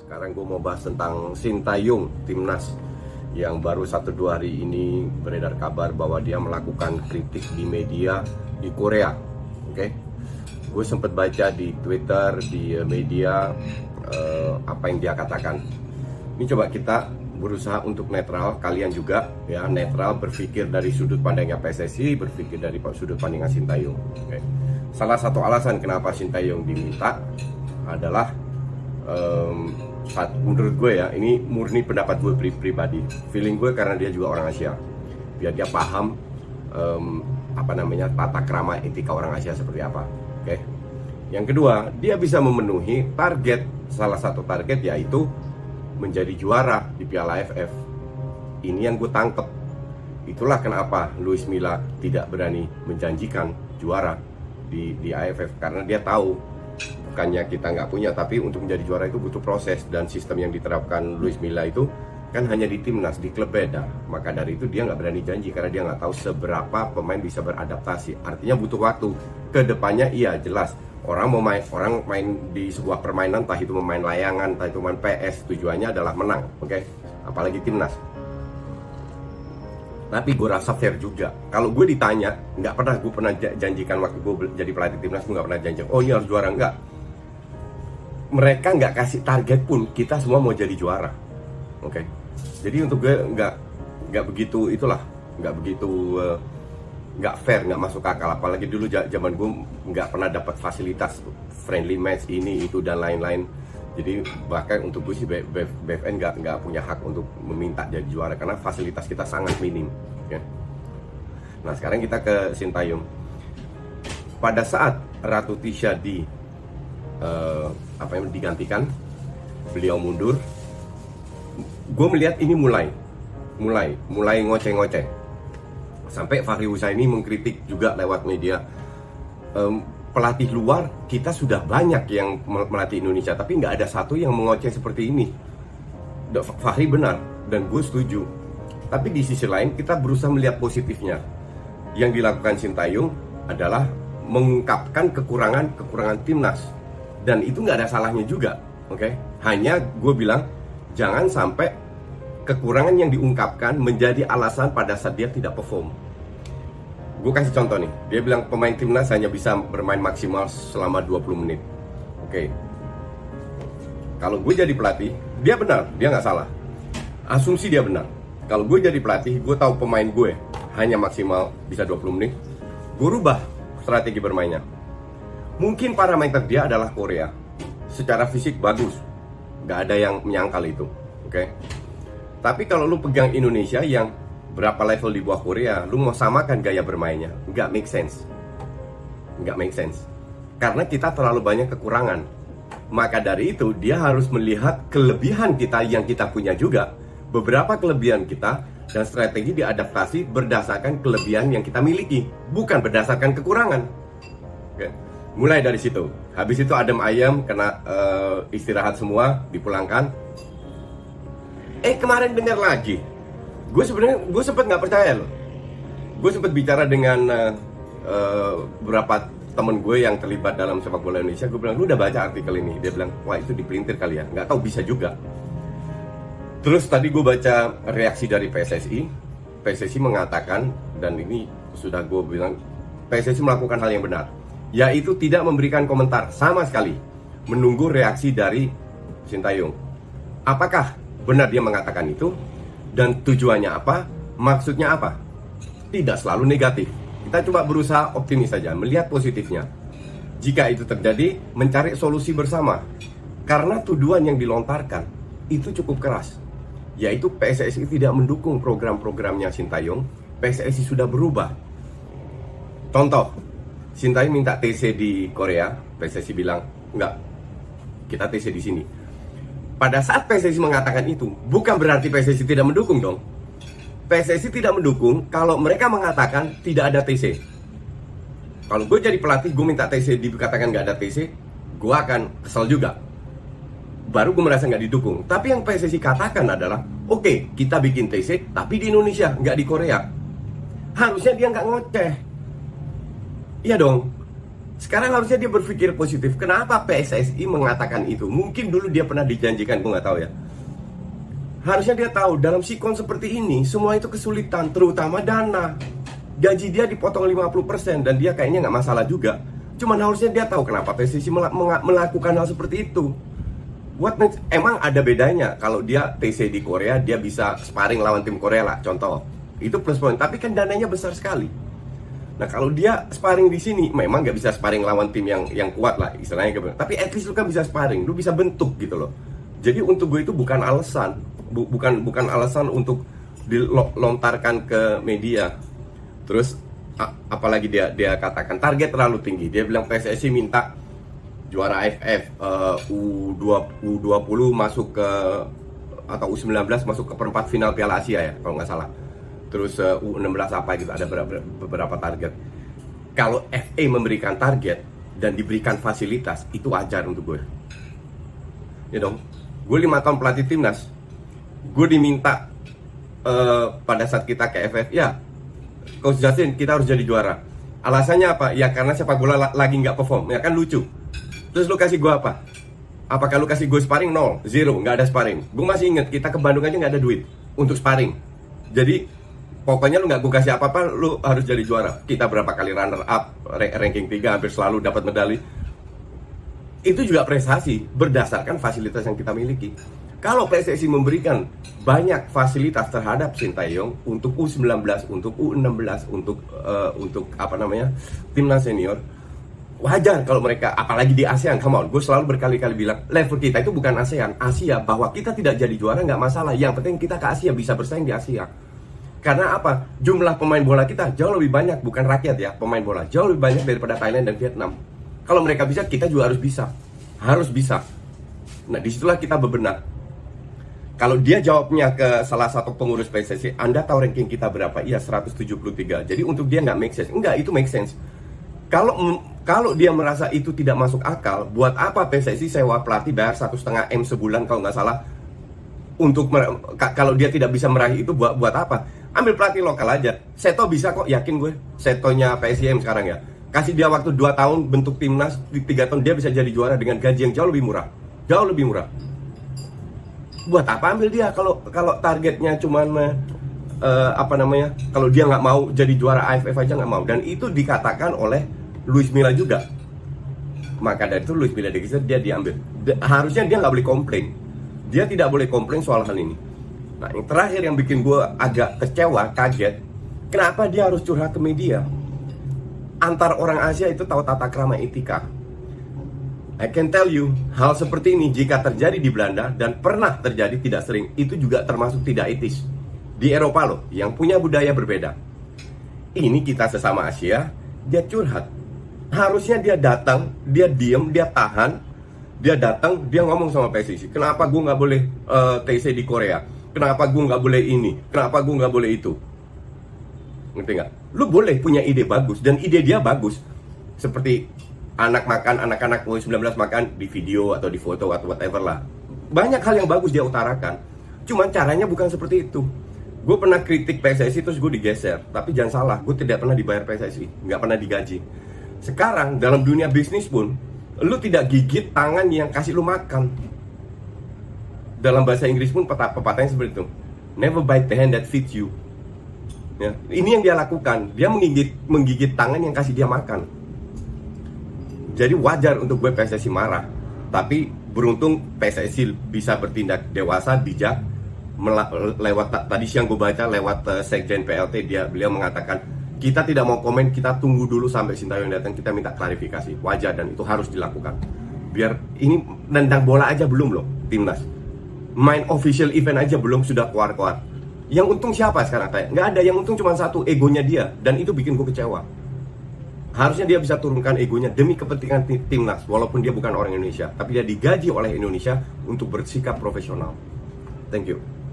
Sekarang gue mau bahas tentang Sintayong, timnas yang baru 1-2 hari ini beredar kabar bahwa dia melakukan kritik di media di Korea. Oke, gue sempat baca di Twitter, di media apa yang dia katakan. Ini coba kita berusaha untuk netral, kalian juga ya netral, berpikir dari sudut pandangnya PSSI, berpikir dari sudut pandangnya Sintayong. Oke. Salah satu alasan kenapa Sintayong diminta adalah menurut gue ya, ini murni pendapat gue pribadi, feeling gue, karena dia juga orang Asia, biar dia paham tata krama etika orang Asia seperti apa. Oke. Yang kedua, dia bisa memenuhi target, salah satu target yaitu menjadi juara di Piala AFF. Ini yang gue tangkep. Itulah kenapa Luis Milla tidak berani menjanjikan juara di AFF, karena dia tahu bukannya kita nggak punya, tapi untuk menjadi juara itu butuh proses, dan sistem yang diterapkan Luis Milla itu kan hanya di timnas, di klub beda. Maka dari itu dia nggak berani janji, karena dia nggak tahu seberapa pemain bisa beradaptasi. Artinya butuh waktu. Kedepannya iya jelas, orang main di sebuah permainan, entah itu main layangan, entah itu main PS, tujuannya adalah menang, oke? Apalagi timnas. Tapi gue rasa fair juga. Kalau gue ditanya, nggak pernah janjikan waktu gue jadi pelatih timnas, gue nggak pernah janji, oh ini harus juara, enggak. Mereka nggak kasih target pun, kita semua mau jadi juara, oke? Jadi untuk gue nggak begitu nggak fair, nggak masuk akal. Apalagi dulu zaman gue nggak pernah dapat fasilitas friendly match ini itu dan lain-lain. Jadi bahkan untuk gue sih BFN nggak punya hak untuk meminta jadi juara, karena fasilitas kita sangat minim. Ya. Nah sekarang kita ke Sintayong. Pada saat Ratu Tisha digantikan, beliau mundur. Gue melihat ini mulai ngoceh-ngoceh. Sampai Fahri Husaini mengkritik juga lewat media. Pelatih luar kita sudah banyak yang melatih Indonesia, tapi nggak ada satu yang mengoceh seperti ini. Fahri benar dan gue setuju. Tapi di sisi lain kita berusaha melihat positifnya. Yang dilakukan Sintayong adalah mengungkapkan kekurangan timnas, dan itu nggak ada salahnya juga, oke? Hanya gue bilang jangan sampai kekurangan yang diungkapkan menjadi alasan pada saat dia tidak perform. Gue kasih contoh nih, dia bilang pemain timnas hanya bisa bermain maksimal selama 20 menit. Oke. Kalau gue jadi pelatih, dia benar, dia nggak salah. Asumsi dia benar. Kalau gue jadi pelatih, gue tahu pemain gue hanya maksimal bisa 20 menit, gue rubah strategi bermainnya. Mungkin parameter dia adalah Korea. Secara fisik bagus, nggak ada yang menyangkal itu. Oke. Tapi kalau lu pegang Indonesia yang berapa level di bawah Korea, lu mau samakan gaya bermainnya, nggak make sense. Karena kita terlalu banyak kekurangan. Maka dari itu dia harus melihat kelebihan kita yang kita punya juga. Beberapa kelebihan kita dan strategi diadaptasi berdasarkan kelebihan yang kita miliki, bukan berdasarkan kekurangan. Oke. Mulai dari situ. Habis itu adem ayam, kena istirahat semua, dipulangkan. Kemarin dengar lagi. Gue sempat nggak percaya loh. Gue sempat bicara dengan beberapa temen gue yang terlibat dalam sepak bola Indonesia. Gue bilang, lu udah baca artikel ini? Dia bilang, wah itu dipelintir kali ya. Nggak tahu, bisa juga. Terus tadi gue baca reaksi dari PSSI. PSSI mengatakan, dan ini sudah gue bilang, PSSI melakukan hal yang benar, yaitu tidak memberikan komentar sama sekali, menunggu reaksi dari Sintayong. Apakah benar dia mengatakan itu? Dan tujuannya apa? Maksudnya apa? Tidak selalu negatif. Kita coba berusaha optimis saja, melihat positifnya. Jika itu terjadi, mencari solusi bersama. Karena tuduhan yang dilontarkan itu cukup keras, yaitu PSSI tidak mendukung program-programnya Sintayong. PSSI sudah berubah. Contoh, Sintayong minta TC di Korea, PSSI bilang, enggak, kita TC di sini. Pada saat PSSI mengatakan itu, bukan berarti PSSI tidak mendukung dong. PSSI tidak mendukung kalau mereka mengatakan tidak ada TC. Kalau gue jadi pelatih, gue minta TC, dikatakan nggak ada TC, gue akan kesel juga. Baru gue merasa nggak didukung. Tapi yang PSSI katakan adalah, oke, kita bikin TC, tapi di Indonesia, nggak di Korea. Harusnya dia nggak ngoceh. Iya dong. Sekarang harusnya dia berpikir positif. Kenapa PSSI mengatakan itu? Mungkin dulu dia pernah dijanjikan, gue nggak tahu ya. Harusnya dia tahu dalam sikon seperti ini semua itu kesulitan, terutama dana. Gaji dia dipotong 50% dan dia kayaknya nggak masalah juga. Cuman harusnya dia tahu kenapa PSSI melakukan hal seperti itu. Emang ada bedanya kalau dia TC di Korea, dia bisa sparring lawan tim Korea lah, contoh. Itu plus point, tapi kan dananya besar sekali. Nah kalau dia sparring di sini, memang nggak bisa sparring lawan tim yang kuat lah istilahnya. Tapi at least lu kan bisa sparring, lu bisa bentuk gitu loh. Jadi untuk gue itu bukan alasan, bukan alasan untuk dilontarkan ke media. Terus apalagi dia katakan target terlalu tinggi. Dia bilang PSSI minta juara AFF, U20 masuk ke, atau U19 masuk ke perempat final Piala Asia ya kalau nggak salah. Terus U16 apa gitu, ada beberapa target. Kalau FA memberikan target dan diberikan fasilitas, itu wajar untuk gue. Ya dong, gue 5 tahun pelatih timnas, gue diminta pada saat kita ke FF, ya Coach Justin kita harus jadi juara. Alasannya apa? Ya karena sepak bola lagi nggak perform, ya kan lucu. Terus lu kasih gue apa? Apakah lu kasih gue sparring? 0, 0, nggak ada sparring. Gue masih inget, kita ke Bandung aja nggak ada duit untuk sparring. Jadi pokoknya lu nggak gue kasih apa-apa, lu harus jadi juara. Kita berapa kali runner up, ranking 3, hampir selalu dapat medali. Itu juga prestasi berdasarkan fasilitas yang kita miliki. Kalau PSSI memberikan banyak fasilitas terhadap Sintayong untuk U19, untuk U16, untuk apa namanya, timnas senior, wajar kalau mereka, apalagi di ASEAN, come on, gue selalu berkali-kali bilang, level kita itu bukan ASEAN, Asia, bahwa kita tidak jadi juara nggak masalah, yang penting kita ke Asia, bisa bersaing di Asia. Karena apa? Jumlah pemain bola kita jauh lebih banyak, bukan rakyat ya, pemain bola jauh lebih banyak daripada Thailand dan Vietnam. Kalau mereka bisa, kita juga harus bisa. Harus bisa. Nah, disitulah kita bebenah. Kalau dia jawabnya ke salah satu pengurus PSSI, Anda tahu ranking kita berapa? Iya, 173. Jadi untuk dia nggak make sense. Enggak, itu make sense. Kalau dia merasa itu tidak masuk akal, buat apa PSSI sewa pelatih bayar 1,5 M sebulan kalau nggak salah? Kalau dia tidak bisa meraih itu, buat apa? Ambil pelatih lokal aja. Seto bisa kok, yakin gue. Setonya PSIM sekarang ya. Kasih dia waktu 2 tahun bentuk timnas, di 3 tahun dia bisa jadi juara dengan gaji yang jauh lebih murah. Jauh lebih murah. Buat apa ambil dia kalau targetnya cuman apa namanya? Kalau dia nggak mau jadi juara AFF aja nggak mau. Dan itu dikatakan oleh Luis Milla juga. Maka dari itu Luis Milla dia diambil. Harusnya dia nggak boleh komplain. Dia tidak boleh komplain soal hal ini. Nah, yang terakhir yang bikin gue agak kecewa, kaget, kenapa dia harus curhat ke media? Antar orang Asia itu tahu tata krama etika. I can tell you, hal seperti ini jika terjadi di Belanda dan pernah terjadi, tidak sering, itu juga termasuk tidak etis. Di Eropa loh, yang punya budaya berbeda. Ini kita sesama Asia, dia curhat. Harusnya dia datang, dia diem, dia tahan. Dia datang, dia ngomong sama PSSI, kenapa gue nggak boleh TC di Korea? Kenapa gue nggak boleh ini? Kenapa gue nggak boleh itu? Ngerti nggak? Lu boleh punya ide bagus, dan ide dia bagus. Seperti anak-anak U19 makan di video atau di foto atau whatever lah. Banyak hal yang bagus dia utarakan. Cuman caranya bukan seperti itu. Gue pernah kritik PSSI terus gue digeser. Tapi jangan salah, gue tidak pernah dibayar PSSI, nggak pernah digaji. Sekarang dalam dunia bisnis pun, lu tidak gigit tangan yang kasih lu makan. Dalam bahasa Inggris pun pepatahnya seperti itu. Never bite the hand that feeds you. Ya, ini yang dia lakukan. Dia menggigit tangan yang kasih dia makan. Jadi wajar untuk gue PSSI marah. Tapi beruntung PSSI bisa bertindak dewasa, bijak. Lewat tadi siang gue baca lewat Sekjen PLT, beliau mengatakan kita tidak mau komen, kita tunggu dulu sampai Sintayong datang, kita minta klarifikasi. Wajar dan itu harus dilakukan. Biar ini nendang bola aja belum loh timnas. Main official event aja belum sudah keluar-keluar. Yang untung siapa sekarang kayak? Nggak ada, yang untung cuma satu, egonya dia. Dan itu bikin gue kecewa. Harusnya dia bisa turunkan egonya demi kepentingan timnas, walaupun dia bukan orang Indonesia, tapi dia digaji oleh Indonesia untuk bersikap profesional. Thank you.